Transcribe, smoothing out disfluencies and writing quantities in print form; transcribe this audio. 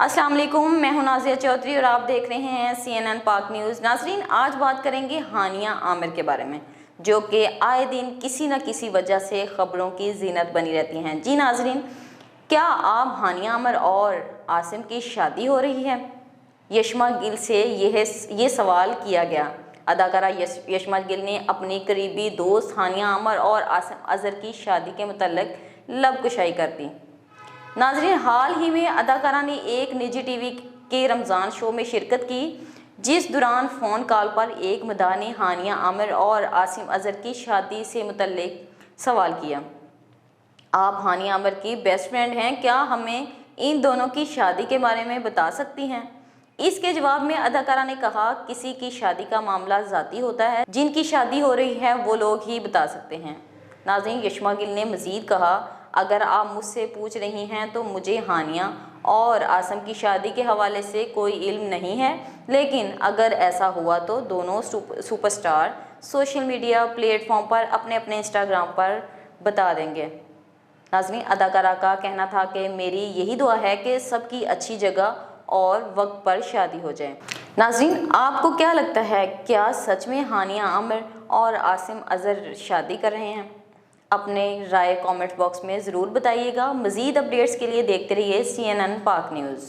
अस्सलाम वालेकुम, मैं हूं नाज़िया चौधरी और आप देख रहे हैं CNN पाक न्यूज़। नाजरीन, आज बात करेंगे हानिया आमिर के बारे में, जो कि आए दिन किसी न किसी वजह से ख़बरों की जीनत बनी रहती हैं। जी नाजरीन, क्या आप हानिया आमिर और आसिम की शादी हो रही है? यशमा गिल से ये सवाल किया गया। अदाकारा यशमा गिल ने अपनी करीबी दोस्त हानिया आमिर और आसिम अजहर की शादी के मुतल्लिक लबकुशाई कर दी। नाजरीन, हाल ही में अदाकारा ने एक निजी टीवी के रमज़ान शो में शिरकत की, जिस दौरान फ़ोन कॉल पर एक मदाह ने हानिया आमिर और आसिम अजहर की शादी से मुतल्लिक सवाल किया। आप हानिया आमिर की बेस्ट फ्रेंड हैं, क्या हमें इन दोनों की शादी के बारे में बता सकती हैं? इसके जवाब में अदाकारा ने कहा, किसी की शादी का मामला ज़ाती होता है, जिनकी शादी हो रही है वो लोग ही बता सकते हैं। नाज़रीन, यशमा गिल ने मज़ीद कहा, अगर आप मुझसे पूछ रही हैं तो मुझे हानिया और आसिम की शादी के हवाले से कोई इल्म नहीं है, लेकिन अगर ऐसा हुआ तो दोनों सुपरस्टार सोशल मीडिया प्लेटफॉर्म पर अपने अपने इंस्टाग्राम पर बता देंगे। नाज़रीन, अदाकारा का कहना था कि मेरी यही दुआ है कि सबकी अच्छी जगह और वक्त पर शादी हो जाए। नाज़रीन, आपको क्या लगता है, क्या सच में हानिया आमिर और आसिम अजहर शादी कर रहे हैं? अपने राय कमेंट बॉक्स में ज़रूर बताइएगा। मज़ीद अपडेट्स के लिए देखते रहिए CNN पाक न्यूज़।